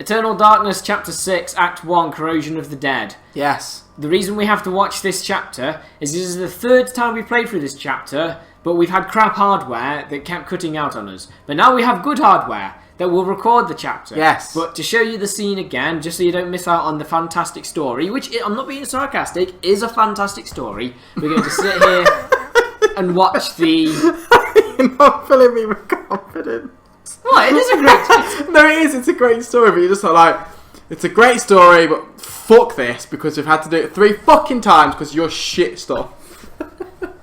Eternal Darkness, Chapter 6, Act 1, Corrosion of the Dead. Yes. The reason we have to watch this chapter is this is the third time we played through this chapter, but we've had crap hardware that kept cutting out on us. But now we have good hardware that will record the chapter. Yes. But to show you the scene again, just so you don't miss out on the fantastic story, which, I'm not being sarcastic, is a fantastic story, we're going to sit here and watch the... You're not filling me with confidence. What? It is a great... No, it is. It's a great story, but you're just like, it's a great story, but fuck this, because we've had to do it 3 fucking times because you're shit stuff.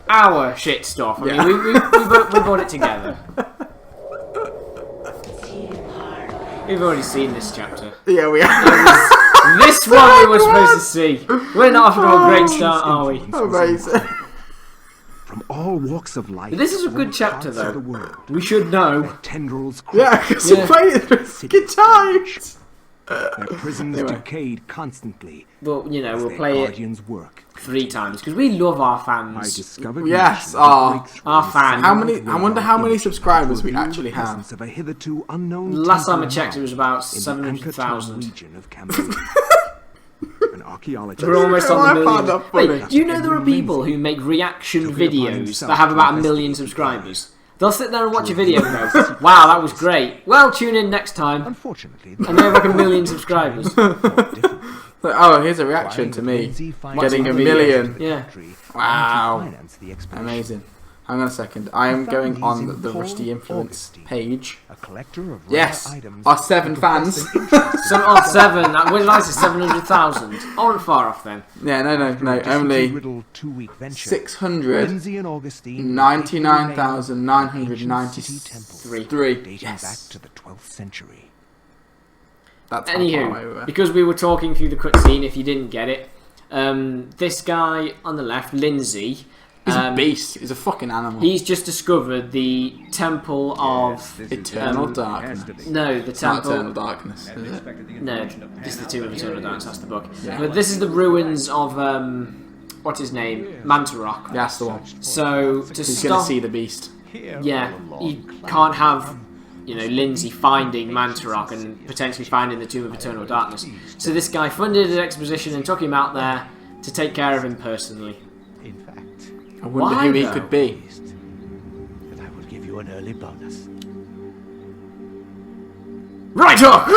Our shit stuff. I Yeah. mean, we brought it together. We've already seen this chapter. Yeah, we are. This one we were supposed to see. We're not off to a great start, are we? Amazing. From all walks of life. This is a good chapter, though. We should know. Tendrils Yeah, because you played it 3 fucking times. Their prisons decayed constantly. But, you know, as we'll their play it guardians work. 3 times, because we love our I fans. discovered Yes, our fans. How many? I wonder how many subscribers we actually have. Of a hitherto unknown Last time I temple checked, it was about in the Anchor Town 700,000. region of Cambodia. An archaeologist. We're almost on the I found million. that funny. Wait, do you know there are people who make reaction videos that have about 1 million subscribers? They'll sit there and watch a video and go, wow, that was great. Well, tune in next time. Unfortunately, And they have like 1 million subscribers. So, oh, here's a reaction to me getting 1 million. Yeah. Wow. Amazing. Hang on a second. I am going on the Rusty Influence page. A collector of Yes, items our 7 fans. 7 that was nice, 700,000. I wasn't far off then. Yeah, no, only two-week venture. 699,993. Dating Yes. back to the 12th century. That's how far away we were. Anywho, because we were talking through the cutscene, if you didn't get it, this guy on the left, Lindsay, He's a beast. He's a fucking animal. he's just discovered the Temple of... Eternal Darkness. No, the It's not Temple... Eternal Darkness, is it? No, this is the Tomb of Eternal Darkness, that's the book. But this is the ruins of, what's his name? Mantarok. Yeah, that's the one. So, to He's going to stop... see the beast. Yeah, you can't have, you know, Lindsay finding Mantarok and potentially finding the Tomb of Eternal Darkness. So this guy funded an exposition and took him out there to take care of him personally. In fact, I wonder Why, who he though? could be. and I will give you an early bonus. Right hook!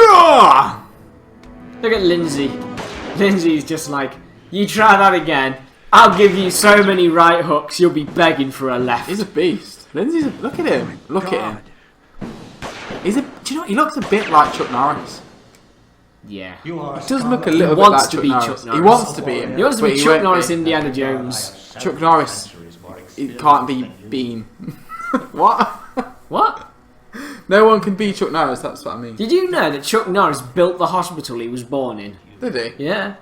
Look at Lindsay. Lindsay's just like, you try that again, I'll give you so many right hooks, you'll be begging for a left. He's a beast. Lindsay's a... Look at him. Look at him. He's a... Do you know what? He looks a bit like Chuck Norris. Yeah. He does look a little bit wants like to Chuck be Norris. Chuck He Norris. wants to be him. He wants to but be he Chuck won't Norris, be. Indiana Jones. Chuck Norris. He can't be Bean. What? What? No one can be Chuck Norris, that's what I mean. Did you know that Chuck Norris built the hospital he was born in? Did he? Yeah.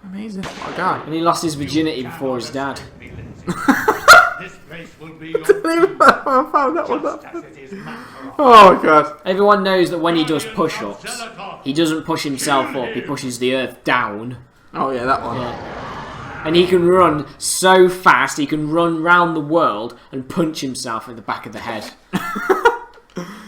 Amazing. What a guy. And he lost his virginity before his dad. This place will be I found that one up. Oh god. Everyone knows that when he does push-ups, he doesn't push himself up, he pushes the earth down. Oh yeah, that one. And he can run so fast, he can run round the world and punch himself in the back of the head.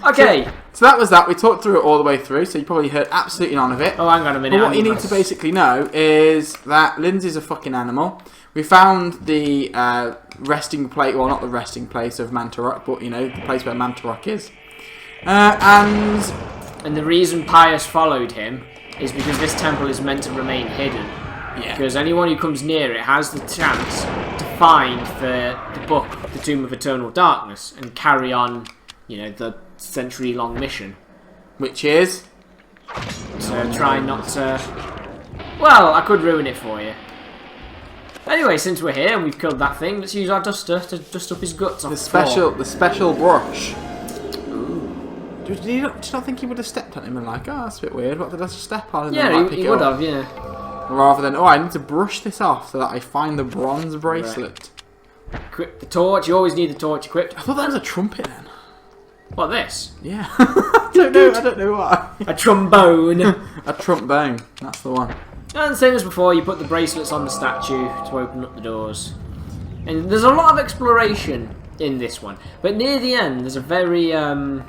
Okay. So that was that. We talked through it all the way through, so you probably heard absolutely none of it. Oh, hang on a minute. But what you need to basically know is that Lindsay's a fucking animal. We found the resting place, well, not the resting place of Mantarok, but, you know, the place where Mantarok is. And the reason Pius followed him is because this temple is meant to remain hidden. Yeah. Because anyone who comes near it has the chance to find the book, the Tomb of Eternal Darkness, and carry on, you know, the century-long mission. Which is... So try not to... Well, I could ruin it for you. Anyway, since we're here and we've killed that thing, let's use our duster to dust up his guts off The floor. special brush. Do you not think he would have stepped on him and like, oh, that's a bit weird, what did I step on? And then, Yeah, like, pick he it would up? have, yeah. Rather than, oh, I need to brush this off so that I find the bronze bracelet. Equip the torch. You always need the torch equipped. I thought that was a trumpet then. What, this? Yeah. I don't know why. A trombone. A trombone. That's the one. And same as before, you put the bracelets on the statue to open up the doors. And there's a lot of exploration in this one. But near the end, there's a very, There's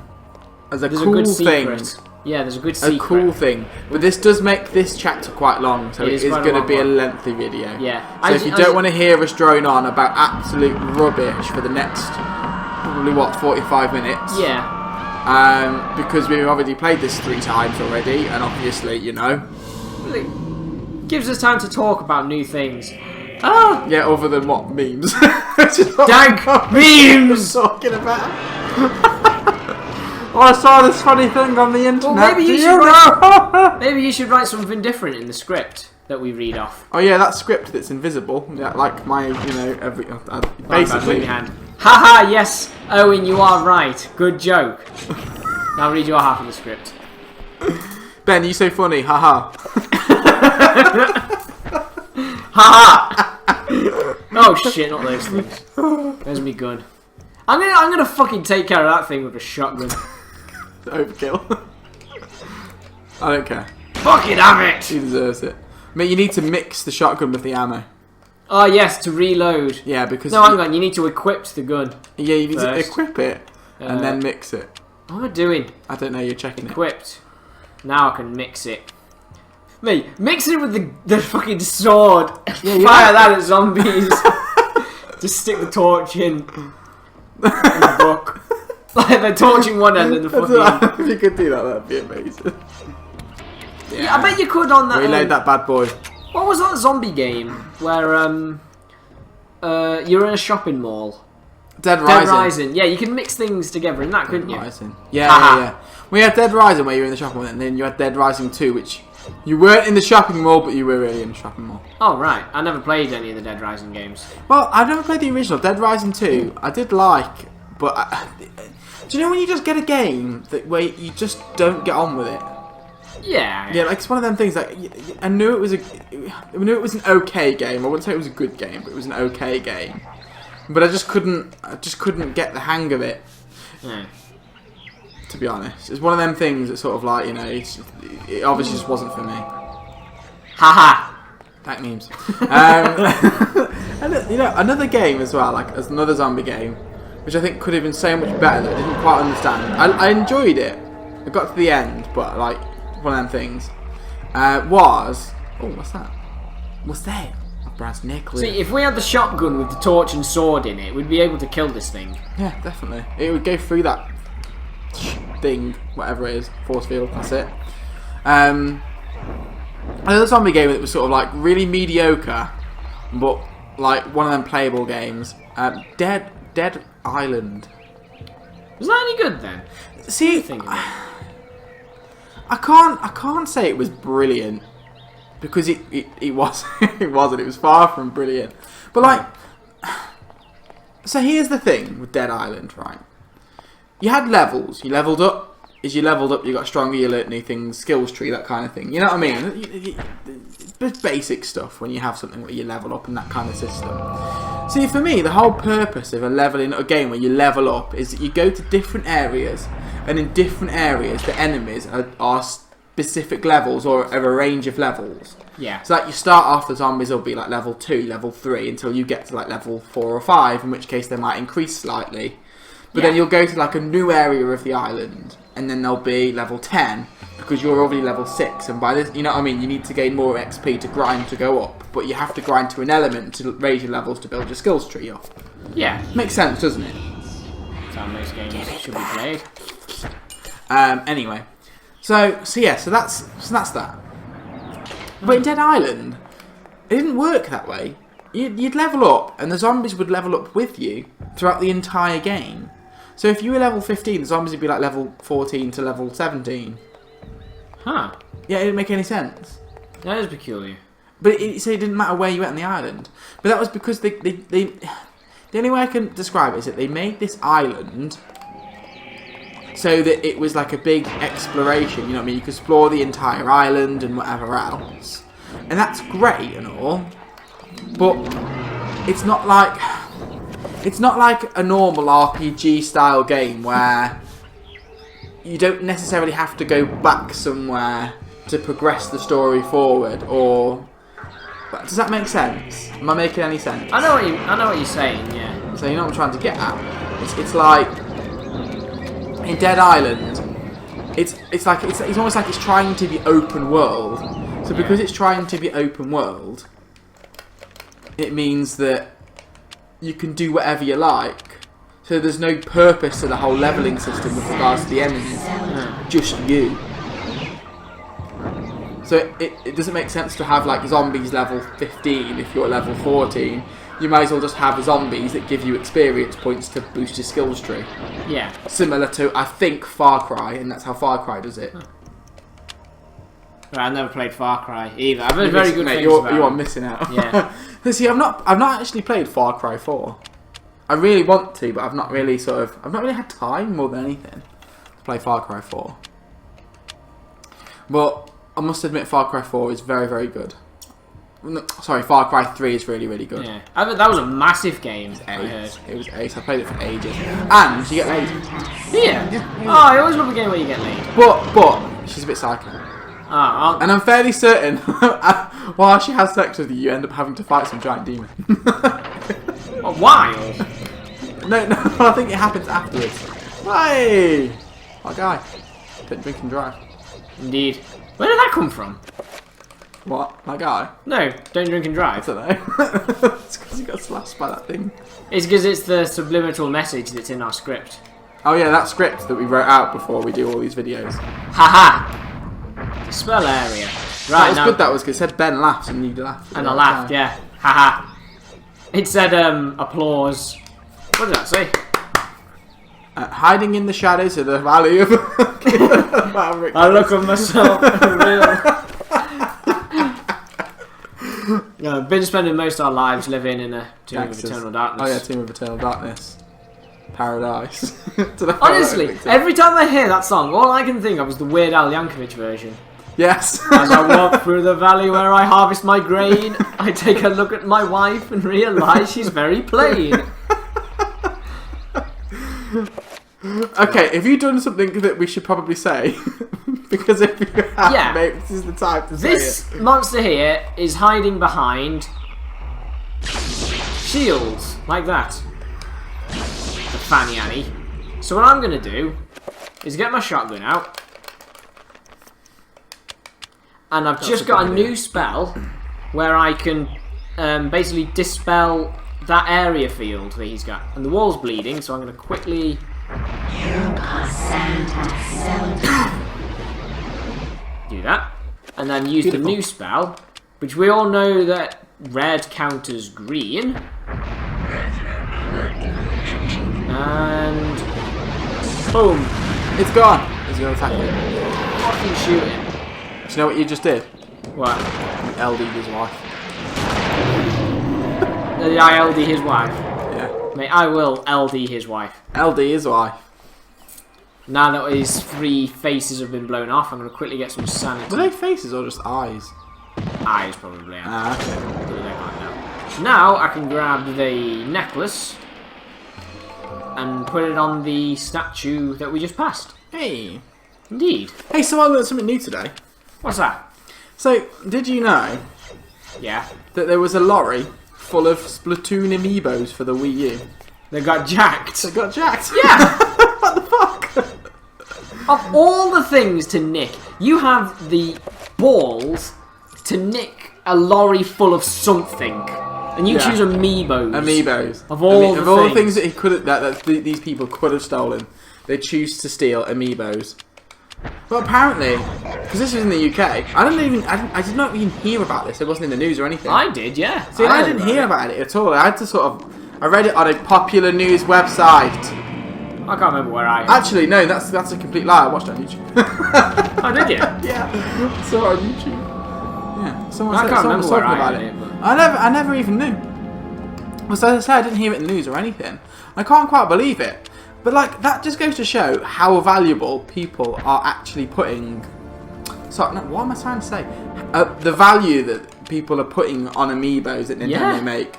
a there's cool a good thing secret. Yeah, there's a good a secret. cool thing. But this does make this chapter quite long, so It it is is quite a going to long be a one. lengthy video. Yeah. So if you don't want to hear us drone on about absolute rubbish for the next probably 45 minutes. Yeah. Because we've already played this 3 times already, and obviously, you know. It gives us time to talk about new things. Oh! Yeah, other than what memes. Dank memes! Talking about. Oh, I saw this funny thing on the internet. Well, maybe you Do should know? Maybe you should write something different in the script that we read off. Oh yeah, that script that's invisible. Yeah, like my, you know, every basically. Hand. Haha, yes, Owen, you are right. Good joke. Now read your half of the script. Ben, you so funny. Haha. Haha! Oh shit, not those things. There's me gun. I'm gonna fucking take care of that thing with a shotgun. Overkill. I don't care. Fucking have it! He deserves it. Mate, you need to mix the shotgun with the ammo. Oh yes, to reload. Yeah, because No, hang on, you need to equip the gun. yeah, you need to first. equip it and then mix it. What am I doing? I don't know. You're checking it. Equipped. Now I can mix it. Mate, mix it with the fucking sword. Yeah, Fire that at zombies. Just stick the torch in the book. Like the torch in one end and the fucking. If you could do that, that'd be amazing. Yeah, I bet you could on that. Reload that bad boy. What was that zombie game where you're in a shopping mall? Dead Dead Rising. Rising. Yeah, you can mix things together in that, couldn't you? Rising. Yeah, Haha. yeah. We had Dead Rising where you were in the shopping mall, and then you had Dead Rising 2, which you weren't in the shopping mall, but you were really in the shopping mall. Oh right, I never played any of the Dead Rising games. Well, I've never played the original Dead Rising 2. I did like, but do you know when you just get a game that where you just don't get on with it? Yeah. Yeah, like it's one of them things. Like I knew it was an okay game. I wouldn't say it was a good game, but it was an okay game. But I just couldn't get the hang of it. Yeah. To be honest, it's one of them things that sort of like, you know, it obviously just wasn't for me. Haha. That memes. And you know, another game as well, like as another zombie game, which I think could have been so much better that I didn't quite understand. I enjoyed it. I got to the end, but like one of them things was what's that? What's that? A brass necklace. See, if we had the shotgun with the torch and sword in it, we'd be able to kill this thing. Yeah, definitely. It would go through that thing, whatever it is, force field. That's it. Another zombie game that was sort of like really mediocre, but like one of them playable games. Dead Island. Was that any good then? See, Think of it. I can't say it was brilliant because it was it wasn't. It was far from brilliant. But like, so here's the thing with Dead Island, right? You had levels. You leveled up. As you leveled up, you got stronger. You learnt new things, skills tree, that kind of thing. You know what I mean? It's basic stuff when you have something where you level up and that kind of system. See, for me, the whole purpose of a leveling a game where you level up is that you go to different areas, and in different areas, the enemies are specific levels or of a range of levels. Yeah. So, like, you start off, the zombies will be like level 2, level 3, until you get to like level 4 or 5, in which case they might increase slightly. But then you'll go to like a new area of the island, and then they'll be level 10 because you're already level 6. And by this, you know what I mean? You need to gain more XP to grind to go up, but you have to grind to an element to raise your levels to build your skills tree up. Yeah. Makes sense, doesn't it? That's how most games should be played. Anyway, so that's that. But in Dead Island, it didn't work that way. You'd level up, and the zombies would level up with you throughout the entire game. So if you were level 15, the zombies would be like level 14 to level 17. Huh. Yeah, it didn't make any sense. That is peculiar. But it didn't matter where you went on the island. But that was because they the only way I can describe it is that they made this island so that it was like a big exploration. You know what I mean? You could explore the entire island and whatever else. And that's great and all. But it's not like a normal RPG style game where you don't necessarily have to go back somewhere to progress the story forward. Or does that make sense? Am I making any sense? I know what you're saying. Yeah. So you know what I'm trying to get at. It's like in Dead Island, it's almost like it's trying to be open world. So because it's trying to be open world, it means that you can do whatever you like. So there's no purpose to the whole leveling system with regards to the enemies. Just you. So it doesn't make sense to have like zombies level 15 if you're level 14. You might as well just have zombies that give you experience points to boost your skills tree. Yeah. Similar to, I think, Far Cry, and that's how Far Cry does it. Right, I've never played Far Cry either. I've heard very good Mate, things you about are it. missing out. Yeah. See, I've not actually played Far Cry 4. I really want to, but I've not really had time more than anything to play Far Cry 4. But I must admit, Far Cry 4 is very, very good. No, sorry, Far Cry 3 is really, really good. Yeah. That was a massive game, I heard. It was ace. I played it for ages. And you get laid. Yeah. Oh, I always love a game where you get laid. But she's a bit psycho. Oh, And I'm fairly certain, while she has sex with you, you end up having to fight some giant demon. a while. No, I think it happens afterwards. Hey! My guy. Don't drink and drive. Indeed. Where did that come from? What? My guy? No, don't drink and I drive. don't know. It's because he got slashed by that thing. It's because it's the subliminal message that's in our script. Oh yeah, that script that we wrote out before we do all these videos. Haha! Spell area. That Right, was now. good, that was good. It said Ben laughs and you laughed. And I laughed, yeah. Haha. It said, applause. What did that say? Hiding in the shadows of the valley of... I look at myself. Yeah, we've been spending most of our lives living in a tomb of Gangsters. eternal darkness. Oh yeah, Tomb of Eternal Darkness. Paradise. Don't know how that Honestly, linked in. every time I hear that song, all I can think of is the Weird Al Yankovic version. Yes. As I walk through the valley where I harvest my grain, I take a look at my wife and realise she's very plain. Okay, have you done something that we should probably say? Because if you have, Yeah. mate, this is the time to say This monster here is hiding behind shields, like that. The Fanny Annie. So what I'm going to do is get my shotgun out. And I've just a got a good idea. new spell where I can basically dispel that area field that he's got. And the wall's bleeding, so I'm going to quickly... do that. And then use Beautiful. the new spell, which we all know that red counters green. And... boom. it. It's gone. It's going to attack you. Fucking shooting. Do you know what you just did? What? You LD'd his wife. Did I LD his wife? Yeah. Mate, I will LD his wife. LD his wife. Now that his 3 faces have been blown off, I'm going to quickly get some sanity. Were they faces or just eyes? Eyes, probably. Yeah. Ah, okay. Now I can grab the necklace and put it on the statue that we just passed. Hey. Indeed. Hey, so I learned something new today. What's that? So, did you know Yeah. that there was a lorry full of Splatoon amiibos for the Wii U? They got jacked. They got jacked. Yeah! What the fuck? Of all the things to nick, you have the balls to nick a lorry full of something. And you Yeah. choose amiibos. Amiibos. Of all the of all the things. things that he could have, that these people could have stolen, they choose to steal amiibos. Well, apparently, because this was in the UK, I did not even hear about this. It wasn't in the news or anything. I did, yeah. See, I heard didn't about hear it. about it at all. I had to I read it on a popular news website. I can't remember where I... Actually, no, that's a complete lie. I watched it on YouTube. Oh, did you? Yeah, saw it on YouTube. Yeah, someone I said, can't someone was remember where talking I about heard it. it, but- I never even knew. Well, so as I say, I didn't hear it in the news or anything. I can't quite believe it. But like that just goes to show how valuable people are actually putting. So, no, what am I trying to say? The value that people are putting on amiibos that Nintendo Yeah. make.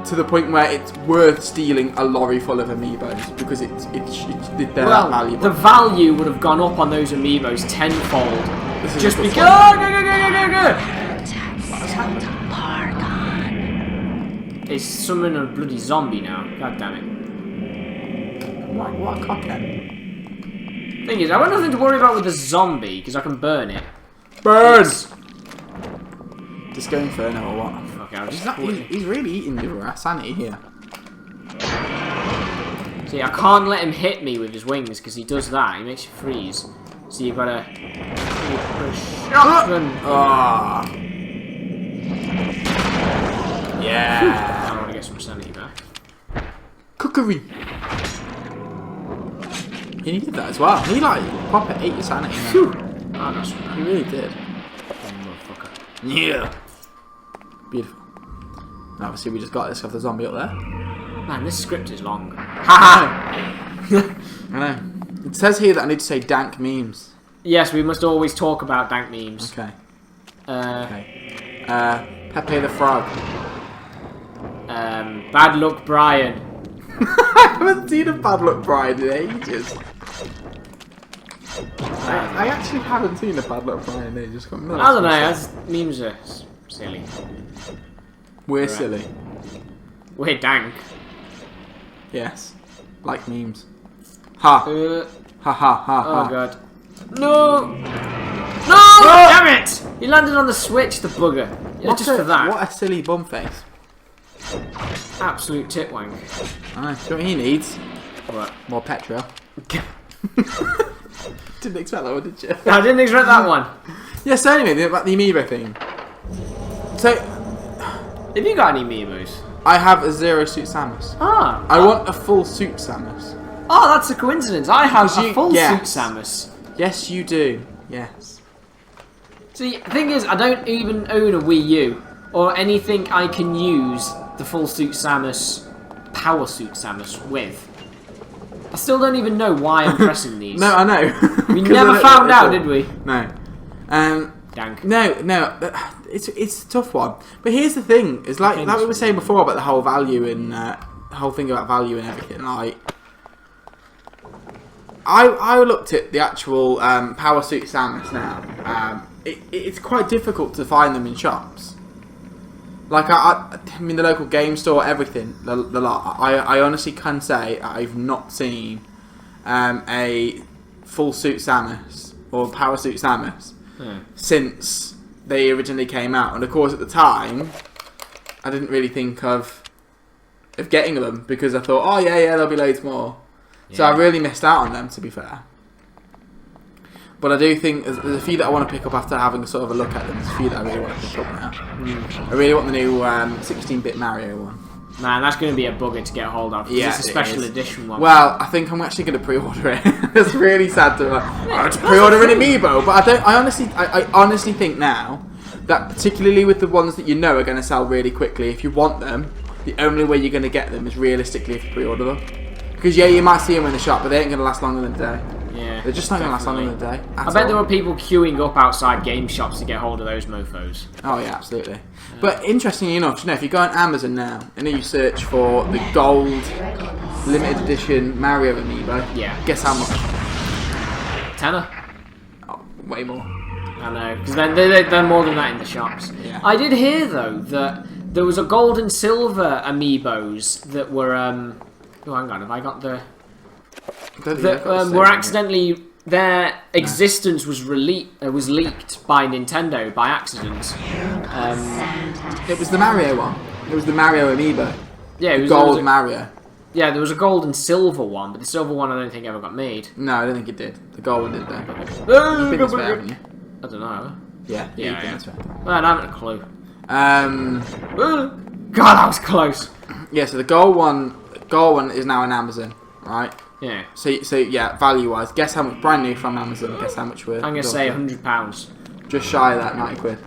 To the point where it's worth stealing a lorry full of amiibos because they're that valuable. the value would have gone up on those amiibos tenfold. This is Just a good because... point. It's summoning a bloody zombie now. God damn it. What a cockhead. Thing is, I've got nothing to worry about with the zombie because I can burn it. Burn! It's- Disco Inferno or what? Okay, I'll just He's really eating your sanity here. See, I can't let him hit me with his wings because he does that. He makes you freeze. So you've got to shotgun. Ah. Yeah. I want to get some sanity back. Cookery. He needed that as well. He like proper ate your sanity. Phew. Oh, that's right. He really did. Motherfucker. Yeah. Beautiful. And obviously we just got this off the zombie up there. Man, this script is long. I know. It says here that I need to say dank memes. Yes, we must always talk about dank memes. Okay. Okay. Pepe the Frog. Bad Luck Brian. I haven't seen a Bad Luck Brian in ages. I actually haven't seen a Bad Luck Brian in ages. I don't know, memes are silly. We're Right. silly. We're dank. Yes. Like memes. Ha. Uh, Ha ha ha oh ha. god. No! No! Damn it! He landed on the switch, the bugger. Yeah, just for that. What a silly bum face. Absolute tit wank. I know. Do you know what he needs? What? More petrol. Didn't expect that one, did you? I didn't expect that one. Yeah, so anyway, about the Amiibo thing. So, Have you got any Mimos? I have a Zero Suit Samus. Ah. I want a full suit Samus. Oh, that's a coincidence. I have Because a you- full yes. suit Samus. Yes, you do. Yes. See, the thing is, I don't even own a Wii U or anything I can use the full suit Samus, power suit Samus with. I still don't even know why I'm pressing these. No, I know. We 'Cause never I don't found know out, at did all. we? No. Dank. No. It's a tough one. But here's the thing: is like we were saying before about the whole value and the whole thing about value and everything. Like, I looked at the actual power suit Samus now. It's quite difficult to find them in shops. Like I mean, the local game store, everything, the lot. I honestly can say I've not seen a full suit Samus or power suit Samus since they originally came out. And of course, at the time, I didn't really think of getting them because I thought, oh yeah, there'll be loads more. So I really missed out on them, to be fair. But I do think there's a few that I want to pick up after having sort of a look at them. There's a few that I really want to pick up now. I really want the new 16-bit Mario one. Man, that's going to be a bugger to get a hold of. 'Cause Yeah, it's a it special is. edition one. Well, I think I'm actually going to pre-order it. It's really sad to pre-order an Amiibo, but I honestly think now that particularly with the ones that you know are going to sell really quickly, if you want them, the only way you're going to get them is realistically if you pre-order them. Because yeah, you might see them in the shop, but they ain't going to last longer than a day. Yeah, They're just not going to last longer than a day. I bet there were people queuing up outside game shops to get hold of those mofos. Oh yeah, absolutely. But interestingly enough, you know, if you go on Amazon now and then you search for the gold limited edition Mario Amiibo, Yeah. guess how much? Tenner? Oh, way more. I know, because they're more than that in the shops. Yeah. I did hear, though, that there was a gold and silver Amiibos that were, oh, hang on, have I got the... I don't think That I've got the were same accidentally... Their existence was was leaked by Nintendo by accident. one. It was the Mario one. It was the Mario Amiibo. Yeah, it was, Gold Mario. yeah, there was a gold and silver one, but the silver one I don't think ever got made. No, I don't think it did. The gold one did though. You've I been this way, haven't you? don't know. Yeah, Yeah, you've been yeah. this way. Man, I haven't a clue. God, that was close. Yeah, so the gold one is now on Amazon, right? Yeah, So yeah, value wise, guess how much brand new from Amazon? Guess how much we're. I'm gonna say £100. Just shy of that, £90.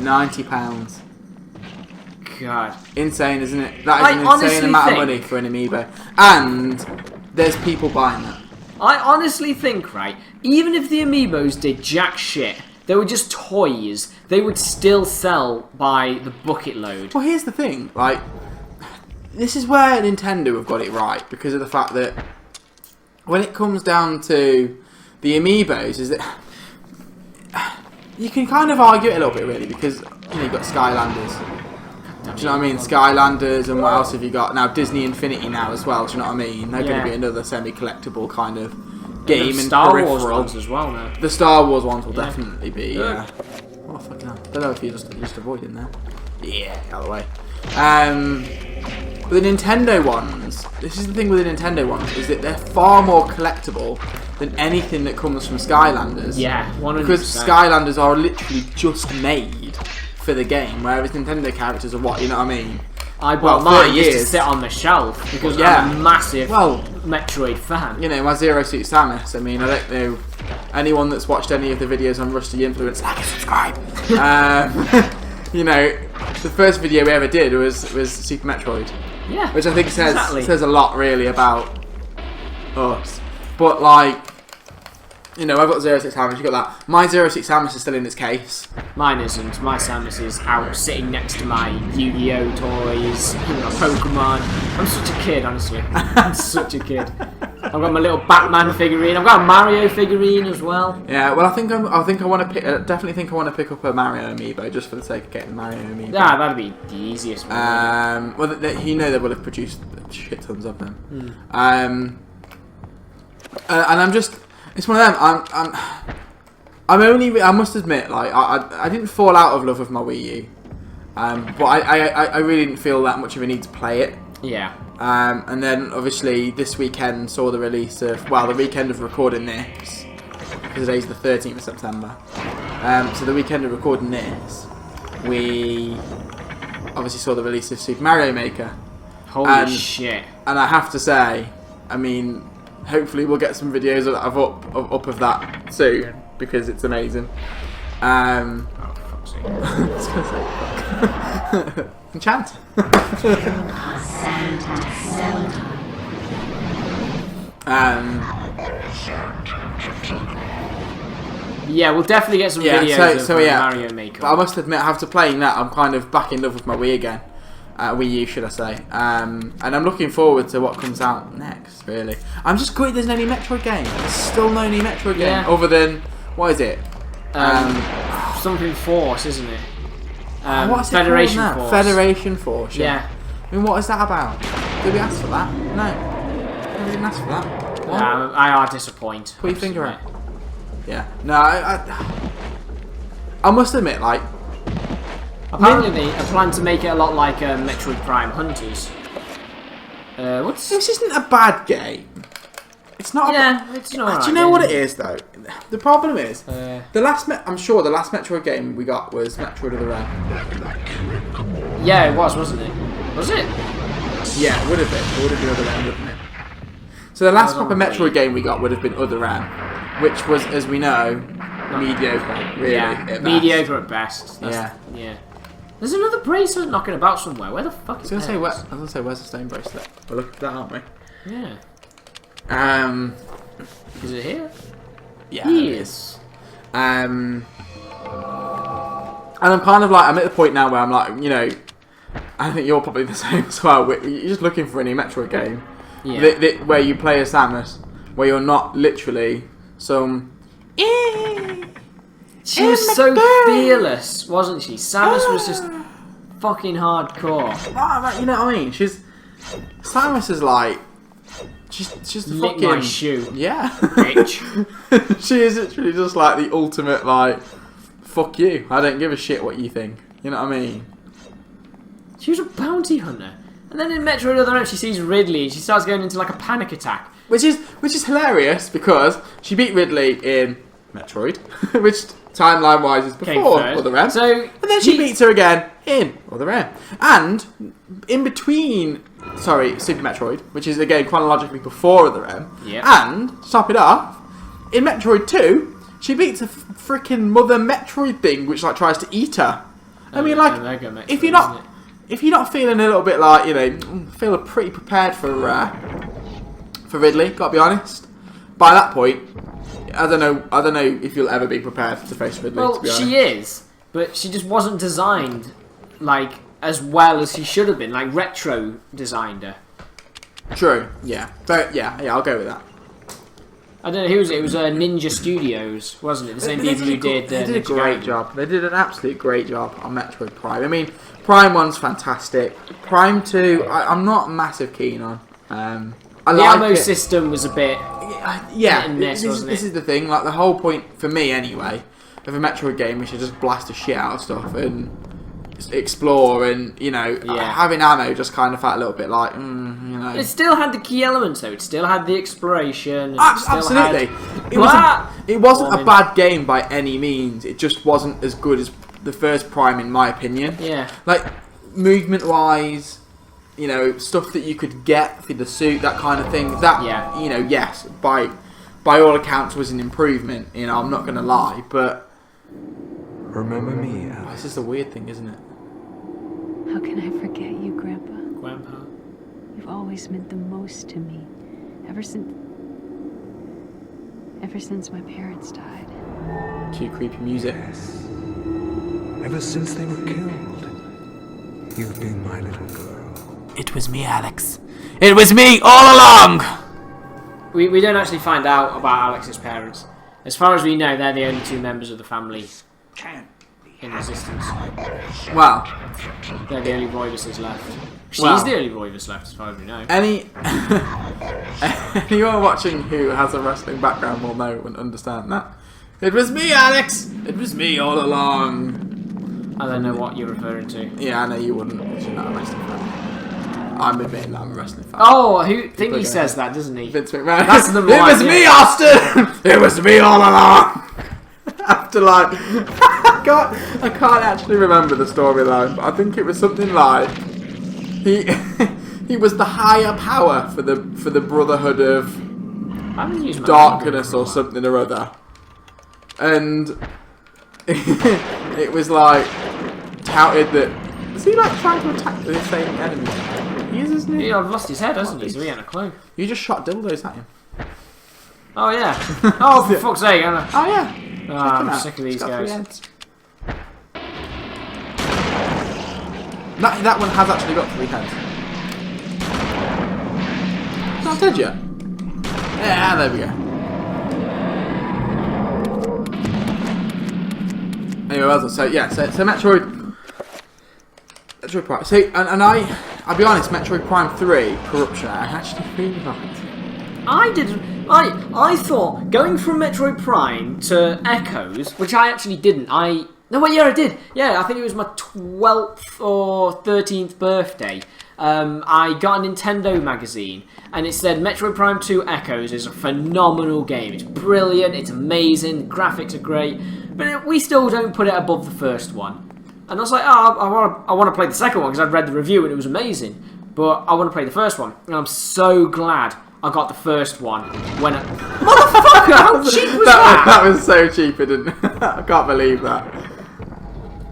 £90. God. Insane, isn't it? That I is an honestly insane amount of think- money for an Amiibo, and there's people buying that. I honestly think, right, even if the Amiibos did jack shit, they were just toys, they would still sell by the bucket load. Well, here's the thing, like, this is where Nintendo have got it right because of the fact that when it comes down to the Amiibos, is that you can kind of argue it a little bit really because you know you've got Skylanders. Do you know what I mean? Skylanders, and what else have you got now? Disney Infinity now as well. Do you know what I mean? They're going Yeah. to be another semi-collectible kind of game The and Star Wars peripheral. ones as well now. The Star Wars ones will Yeah. definitely be. Oh fucking hell! Don't know if you just avoiding there. Yeah, out of the way. But the Nintendo ones. This is the thing with the Nintendo ones is that they're far more collectible than anything that comes from Skylanders. Yeah, 100%. Because Skylanders are literally just made for the game, whereas Nintendo characters are what, you know what I mean? I bought Well, 30 mine just to years. sit on the shelf because Yeah. I'm a massive Well, Metroid fan. you know, my Zero Suit Samus, I mean, I don't know anyone that's watched any of the videos on Rusty Influence, like and subscribe. You know, the first video we ever did was Super Metroid, Yeah. which I think exactly. says a lot really about us. But like, you know, I've got Zero Six Samus, you got that. My Zero Six Samus is still in its case. Mine isn't. My Samus is out sitting next to my Yu-Gi-Oh toys, my Pokemon. I'm such a kid, honestly. I'm such a kid. I've got my little Batman figurine. I've got a Mario figurine as well. Yeah, well, I think I want to pick. Definitely think I want to pick up a Mario amiibo just for the sake of getting Mario amiibo. Yeah, that'd be the easiest one. Well, you know they will have produced shit tons of them. And I'm just, it's one of them. I'm only. I must admit, like I didn't fall out of love with my Wii U, but I really didn't feel that much of a need to play it. Yeah. And then obviously this weekend saw the release of, well, the weekend of recording this, because today's the 13th of September. So the weekend of recording this, we obviously saw the release of Super Mario Maker. Holy shit. And I have to say, I mean, hopefully we'll get some videos up of that soon, because it's amazing. Oh, fuck's sake. I was gonna say, enchant. Yeah, we'll definitely get some Yeah, videos so of yeah. Mario Maker. But I must admit, after playing that, I'm kind of back in love with my Wii again. Wii U, should I say. And I'm looking forward to what comes out next, really. I'm just gutted there's no new Metroid game. There's still no new Metroid game. Yeah. Other than, what is it? Something Force, isn't it? What's it Federation called now? Force. Federation Force, Yeah. I mean, what is that about? Did we ask for that? No. We didn't ask for that. What? I are disappointed. Put your finger out. Yeah. No, I must admit, like, Apparently they plan to make it a lot like Metroid Prime Hunters. What's... this isn't a bad game. It's not. Yeah, it's not. Do you know what it is though? The problem is Uh, the last. I'm sure the last Metroid game we got was Metroid Other M. Yeah, it was, wasn't it? Was it? Yeah, it would have been. It would have been Other M, wouldn't it? So the last That was proper on Metroid Wii. game we got would have been Other M, which was, as we know, mediocre. Really, Yeah, at best. mediocre at best. Yeah. Yeah. There's another bracelet knocking about somewhere. Where the fuck I is was that? gonna say, where's the stone bracelet? We'll look at that, aren't we? Yeah. Is it here? Yeah. it is. Yes. And I'm kind of like, I'm at the point now where I'm like, you know, I think you're probably the same as well. You're just looking for a new Metroid game Yeah. where you play as Samus, where you're not literally some. She was so fearless, wasn't she? Samus was just fucking hardcore. You know what I mean? Samus is like, she's a Lick fucking my shoe, yeah, bitch. she is literally just like the ultimate like, fuck you. I don't give a shit what you think. You know what I mean? She was a bounty hunter. And then in Metroid Other M, she sees Ridley and she starts going into like a panic attack. Which is hilarious because she beat Ridley in Metroid, which timeline wise is Came before first. Other M. So And then she beats her again in Other M. And in between, Super Metroid, which is again chronologically before Other M. Yep. And, to top it off, in Metroid 2, she beats a freaking Mother Metroid thing which like tries to eat her. I mean, like, Omega Metroid, if you're isn't it? if you're not feeling a little bit like, you know, feel pretty prepared for Ridley, gotta be honest. By that point, I don't know if you'll ever be prepared to face Ridley. Well, to be honest. she is, but she just wasn't designed like as well as she should have been. Like Retro designed her. True. Yeah. But yeah, I'll go with that. I don't know who was it. It was Ninja Studios, wasn't it? The same people who did. They did a Ninja great Gaiden. job. They did an absolute great job on Metroid Prime. I mean, Prime 1's fantastic. Prime 2, I'm not massive keen on. I The like ammo it. system was a bit. yeah, hit and miss, wasn't this it? is the thing. Like the whole point for me, anyway, of a Metroid game is to just blast the shit out of stuff and explore, and having ammo just kind of felt a little bit like, It still had the key elements though. It still had the exploration. It Absolutely. It wasn't a bad game by any means. It just wasn't as good as the first Prime, in my opinion. Yeah. Like movement wise, stuff that you could get for the suit, that kind of thing. That yes, by all accounts was an improvement. I'm not gonna lie, but Remember me, Alex. this is the weird thing, isn't it? How can I forget you, Grandpa? Grandpa. You've always meant the most to me. Ever since my parents died. Cue creepy music. Yes. Ever since they were killed, you've been my little girl. It was me, Alex. It was me all along! We don't actually find out about Alex's parents. As far as we know, they're the only two members of the family in existence. Well, They're the only Roibuses left. She's Well. the only Roibus left, as far as we know. anyone watching who has a wrestling background will know and understand that. It was me, Alex! It was me all along. I don't know what you're referring to. Yeah, I know you wouldn't, because you're not a wrestling fan. I'm admitting that I'm a wrestling fan. Oh, Thingy going says that, doesn't he? Vince McMahon. That's the It line, was yeah. me, Austin! It was me all along! After like... I can't actually remember the storyline, but I think it was something like... He was the higher power for the Brotherhood of I haven't used my Darkness or something or other. And it was like touted that... Is he like trying to attack the same enemy? He is, isn't he? Yeah, I've lost his head, hasn't he? So he ain't a clue. You just shot dildos at him. Oh, yeah. Oh, for fuck's sake. Oh yeah. Oh, Check him I'm out. sick of He's these got 3 guys. heads. That one has actually got 3 heads. Oh, did you? Yeah, there we go. Anyway, so Metroid Prime. So, and I'll be honest, Metroid Prime 3 Corruption, I actually really liked. I thought going from Metroid Prime to Echoes, which I actually didn't. I did. Yeah, I think it was my 12th or 13th birthday. I got a Nintendo magazine, and it said Metroid Prime 2 Echoes is a phenomenal game. It's brilliant. It's amazing. The graphics are great, but we still don't put it above the first one. And I was like, I want to play the second one because I'd read the review and it was amazing. But I want to play the first one, and I'm so glad I got the first one. Motherfucker, how cheap was that? That was so cheap, it didn't. I can't believe that.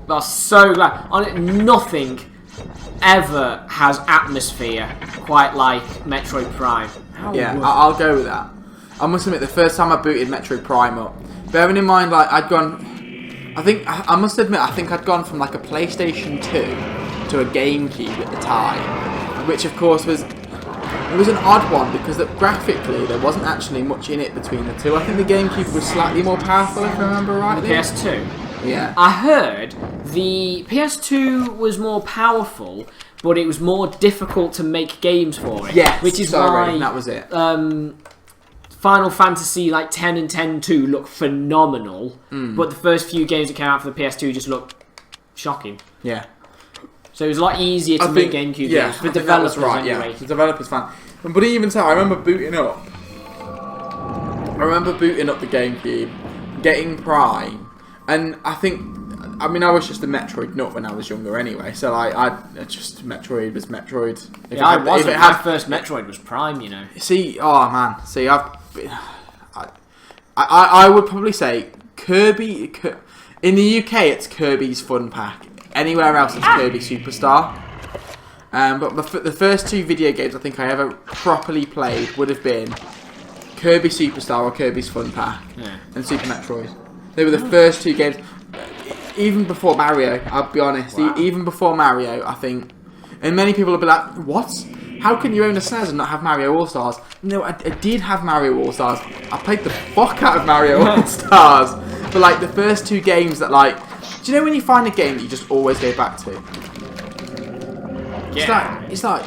I was so glad. On it, nothing ever has atmosphere quite like Metroid Prime. Yeah, I'll go with that. I must admit, the first time I booted Metroid Prime up, bearing in mind, like, I must admit, I think I'd gone from like a PlayStation 2 to a GameCube at the time, which of course was an odd one because graphically there wasn't actually much in it between the two. I think the GameCube was slightly more powerful, if I remember rightly. The PS2. Yeah. I heard the PS2 was more powerful, but it was more difficult to make games for it. Yes, which is sorry, why that was it. Final Fantasy like 10 and 10-2 look phenomenal, but the first few games that came out for the PS2 just looked shocking. Yeah. So it was a lot easier to make GameCube games for developers anyway. The developers fan. But even so, I remember booting up the GameCube, getting Prime, and I was just a Metroid nut when I was younger anyway. So Metroid was Metroid. My first Metroid was Prime, you know. I would probably say Kirby. In the UK, it's Kirby's Fun Pack. Anywhere else, it's Kirby Superstar. But the first 2 video games I think I ever properly played would have been Kirby Superstar or Kirby's Fun Pack and Super Metroid. They were the first 2 games. Even before Mario, I'll be honest. Wow. Even before Mario, I think. And many people will be like, what? How can you own a SNES and not have Mario All-Stars? No, I did have Mario All-Stars. I played the fuck out of Mario All-Stars. But like the first 2 games that like... Do you know when you find a game that you just always go back to? Yeah. It's like...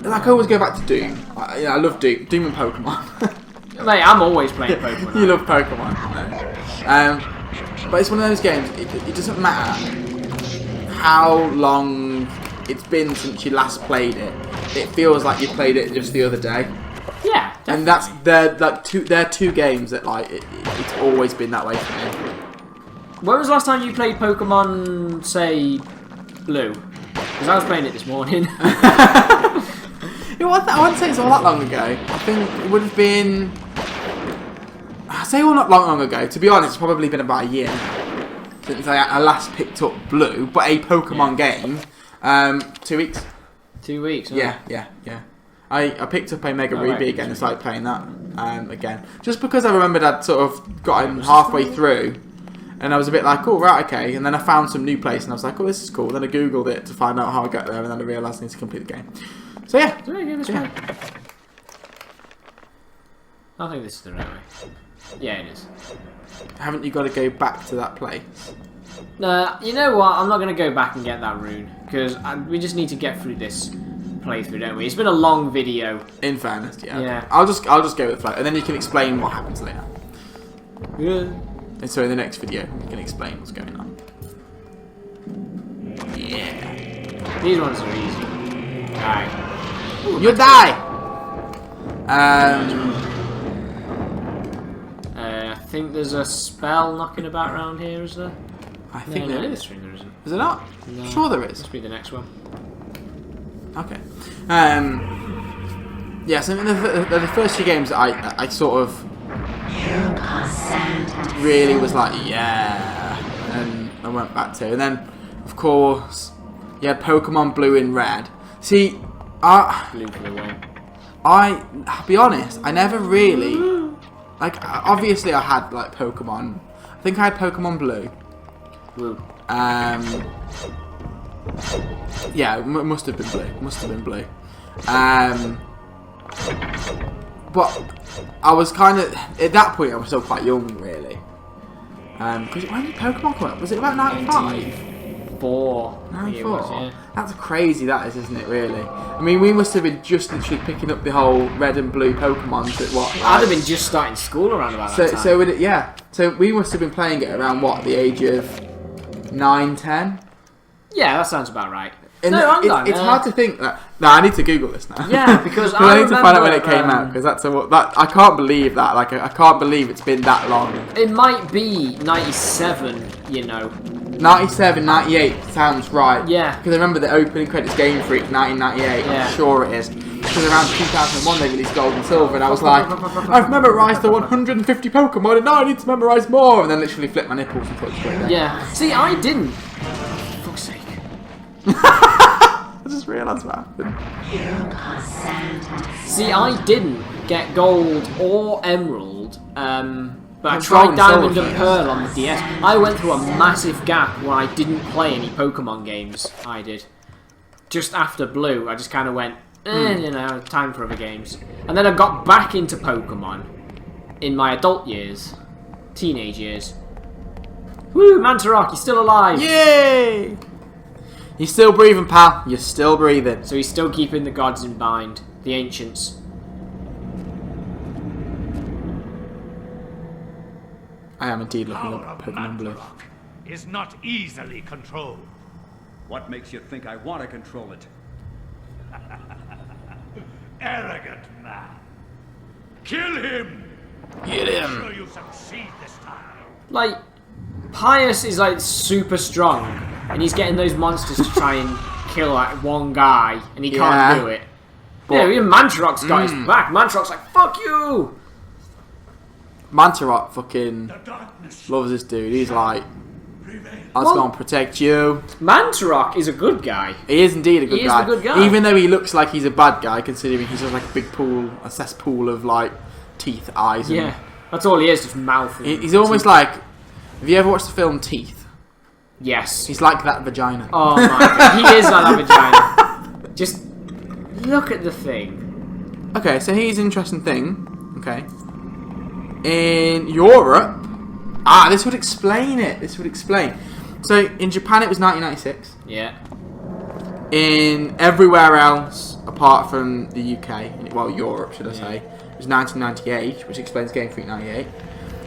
like I always go back to Doom. I love Doom and Pokemon. Mate, I'm always playing Pokemon. You love Pokemon. But it's one of those games. It doesn't matter how long it's been since you last played it. It feels like you played it just the other day. Yeah, definitely. And they're two games that like it's always been that way for me. When was the last time you played Pokemon, say, Blue? Because I was playing it this morning. I wouldn't say it's all that long ago. I think it would have been. I say all not long ago. To be honest, it's probably been about a year since I last picked up Blue, but a Pokemon game. 2 weeks. 2 weeks. Huh? Yeah. I picked up a Mega Ruby right. again and started playing that again. Just because I remembered I'd sort of gotten halfway through and I was a bit like, oh, right, okay. And then I found some new place and I was like, oh, this is cool. Then I Googled it to find out how I got there and then I realised I need to complete the game. So yeah. I think this is the right way. Yeah, it is. Haven't you got to go back to that place? You know what? I'm not going to go back and get that rune because we just need to get through this playthrough, don't we? It's been a long video. In fairness, yeah. Yeah. Okay. I'll just go with the flow, and then you can explain what happens later. Yeah. And so in the next video, you can explain what's going on. Yeah. These ones are easy. Alright. You'll die. I think there's a spell knocking about around here, is there? I think no, there is. this ring there isn't. Is there not? No. Sure there is. Must be the next one. Okay. Yeah, so the first few games that I sort of really was like, yeah, and I went back to. And then, of course, you had Pokemon Blue and Red. See, Blue for the win. I'll be honest, I never really, like, obviously I had, like, Pokemon. I think I had Pokemon Blue. Blue. Yeah, it must have been Blue. Must have been Blue. But I was kind of, at that point, I was still quite young, really. Because when did Pokemon come out? Was it about 95? 94. 94? That's crazy, that is, isn't it, really? I mean, we must have been just literally picking up the whole red and blue Pokemons at what? I'd have been just starting school around about that time. So we must have been playing it around what, the age of 9, 10? Yeah, that sounds about right. And it's hard to think that. No, I need to Google this now. Yeah, because I need to find out when it came out because that's I can't believe that. Like I can't believe it's been that long. It might be 97, you know. 97, 98 sounds right. Yeah. Because I remember the opening credits Game Freak 1998. Yeah. I'm sure it is. Because around 2001 they released Gold and Silver, and I was like, I've memorised the 150 Pokemon, and now I need to memorise more. And then literally flipped my nipples and put it straight there. Yeah. See, I didn't. For fuck's sake. I just realised what happened. See, I didn't get Gold or Emerald, but I Gold tried and Diamond Silver and Pearl on the DS. I went through a massive gap where I didn't play any Pokemon games. I did. Just after Blue, I just kind of went, you know, time for other games. And then I got back into Pokemon in my adult years, teenage years. Woo, Mantarok, you're still alive! Yay! You're still breathing, pal. You're still breathing. So he's still keeping the gods in mind, the ancients. I am indeed looking Power up of Pokemon Blue. Mantarok is not easily controlled. What makes you think I want to control it? Arrogant man. Kill him! Get I'm sure you succeed this time. Like, Pius is like super strong, and he's getting those monsters to try and kill like one guy, and he can't do it. Yeah, even Mantarok's got his back. Mantarok's like, fuck you! Mantarok fucking The darkness loves this dude. He's like, prevails. I was going to protect you. Mantarok is a good guy. He is indeed a good He is guy. the good guy. Even though he looks like he's a bad guy, considering he's just like a big pool, a cesspool of like teeth, eyes. And Yeah, that's all he is, just mouth. And he's almost like. Have you ever watched the film Teeth? yes. He's like that vagina. Oh my god, he is like that vagina. Just look at the thing. Okay, so here's an interesting thing. Okay. In Europe, this would explain it. This would explain. So in Japan it was 1996. Yeah. In everywhere else, apart from the UK, well, Europe, should I say. It was 1998, which explains Game Freak 98.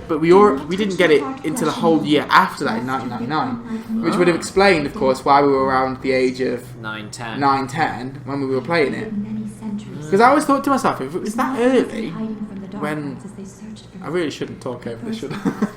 But we didn't get it until a whole year after that in 1999, which would have explained, of course, why we were around the age of 9, 10. 9, 10 when we were playing it. Because I always thought to myself, if it was that early, when I really shouldn't talk over this, should I?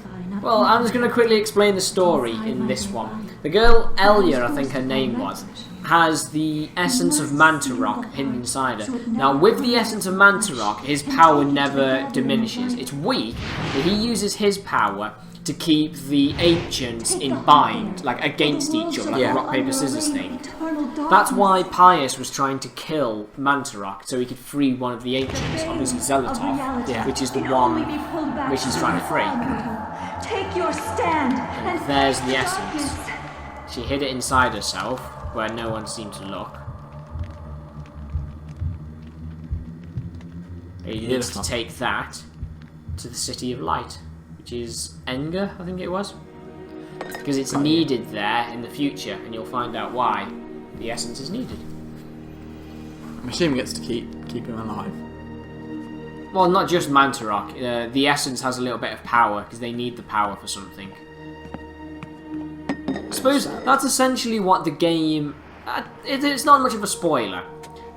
Well, I'm just going to quickly explain the story in this one. The girl, Elia, I think her name was, has the essence of Mantarok hidden inside her. Now, with the essence of Mantarok, his power never diminishes. It's weak, but he uses his power to keep the ancients in bind, like against each other, like a rock, paper, scissors thing. That's why Pius was trying to kill Mantarok, so he could free one of the ancients, obviously Zelototh, which is the one which he's trying to free. Take your stand. And there's the essence. She hid it inside herself, where no one seemed to look. He needs to take that to the City of Light, which is Enger, I think it was. Because it's needed there in the future, and you'll find out why the essence is needed. I'm assuming it's to keep him alive. Well, not just Mantarok. The essence has a little bit of power, because they need the power for something. I suppose that's essentially what the game... it's not much of a spoiler.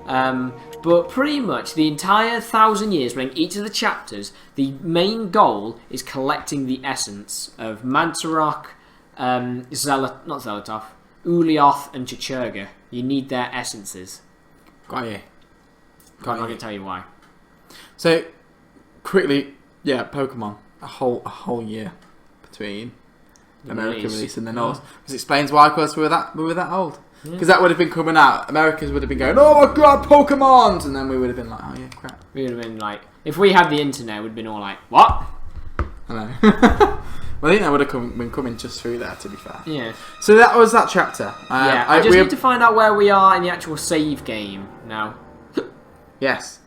But pretty much the entire 1,000 years, running each of the chapters, the main goal is collecting the essence of Mantarok, not Zelototh, Ulioth and Chichurga. You need their essences. Got you. I'm not going to tell you why. So, quickly, yeah, Pokemon. A whole year between American release and the North. Which explains why, of course, we were that old. Because that would have been coming out. Americans would have been going, oh my god, Pokemons! And then we would have been like, oh yeah, crap. We would have been like, if we had the internet, we'd have been all like, what? I know. Well, I think that would have been coming just through there, to be fair. Yeah. So that was that chapter. Yeah, I just need to find out where we are in the actual save game now. Yes.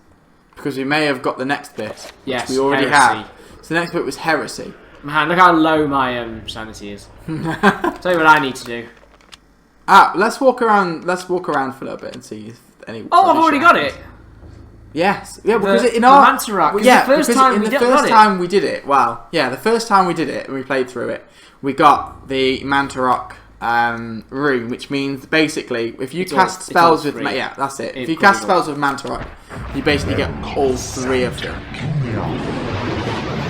Because we may have got the next bit. Yes, Which we already Heresy. have. So the next bit was Heresy. Man, look how low my sanity is. Tell you what I need to do. Let's walk around for a little bit and see if any... Oh, I've already got it! Yes. Yeah, because the Mantarok. Well, yeah, the first time we got it. time we did it, well, yeah, the first time we did it and we played through it, we got the Mantarok room, which means basically if you cast spells with... Yeah, that's it. If you cast spells with Mantarok, you basically get all three of them.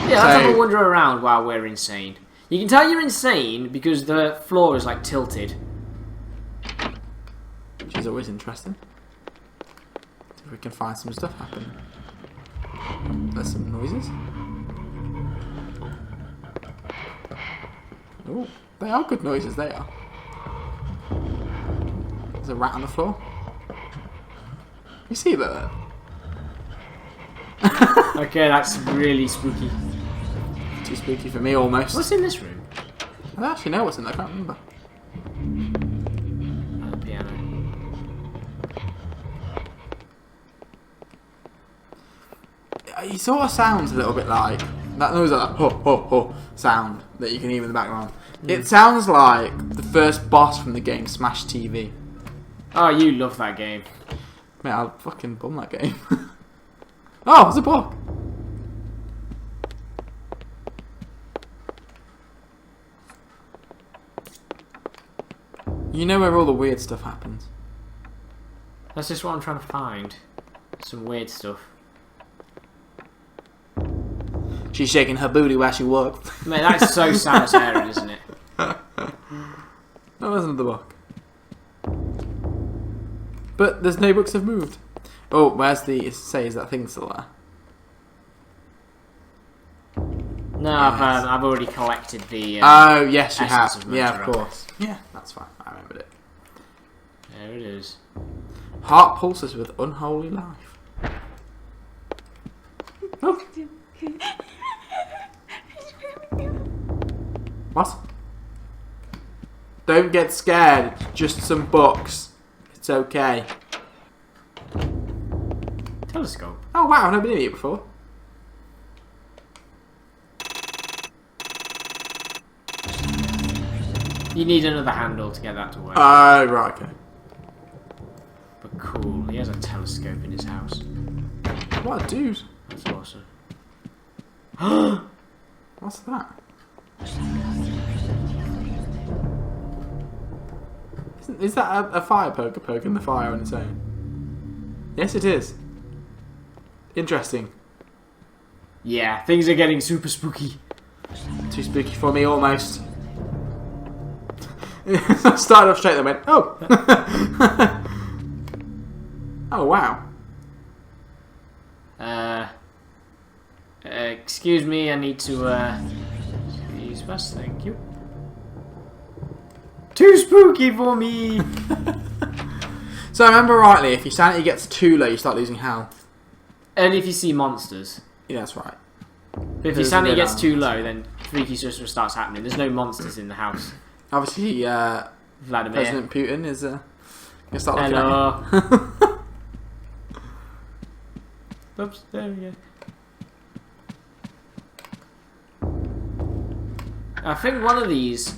Yeah, let's have a wander around while we're insane. You can tell you're insane because the floor is like tilted. Which is always interesting. See if we can find some stuff happening. There's some noises. Oh, they are good noises, they are. There's a rat on the floor. You see that? Okay, that's really spooky. Too spooky for me, almost. What's in this room? I don't actually know what's in there, I can't remember. The piano. He sort of sounds a little bit like that noise, like ho ho ho sound that you can hear in the background. It sounds like the first boss from the game Smash TV. Oh, you love that game. Mate, I'll fucking bum that game. Oh, there's a book. You know where all the weird stuff happens. That's just what I'm trying to find. Some weird stuff. She's shaking her booty while she walks. Mate, that's so Samus Aran, isn't it? That wasn't the book. But there's no books have moved. Oh, where's the... Is that thing still there? No, I've already collected the... oh, yes, you have. Essence of Yeah, of Mantarok. course. Yeah, that's fine. I remembered it. There it is. Heart pulses with unholy life. Oh. What? Don't get scared. Just some books. It's okay. Telescope. Oh wow, I've never been in here before. You need another handle to get that to work. Oh, right, okay. But cool. has a telescope in his house. What a dude. That's awesome. What's that? Is that a fire poker poking the fire on its own? Yes, it is. Interesting. Yeah, things are getting super spooky. Too spooky for me, almost. I started off straight and went, oh! Oh, wow. Excuse me, I need to, use bus, thank you. Too spooky for me! So I remember rightly, if your sanity gets too low, you start losing health. And if you see monsters. Yeah, that's right. But if your There's sanity no gets doubt. too low, then freaky stuff starts happening. There's no monsters in the house. Obviously, Vladimir. President Putin is gonna start looking Hello. at you. Oops, there we go. I think one of these...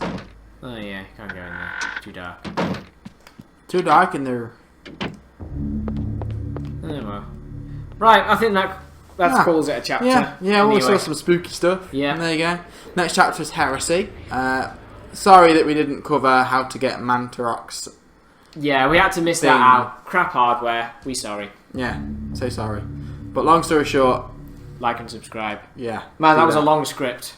Oh yeah, can't go in there. Too dark. Too dark in there. Oh well. Right, I think that calls it a chapter. Yeah, we Anyway. saw some spooky stuff. Yeah. And there you go. Next chapter is Heresy. Sorry that we didn't cover how to get Mantarox. Yeah, we had to miss Thing. that out. Crap hardware. We sorry. Yeah, so sorry. But long story short, Like and subscribe. yeah. Man, do that was a long script.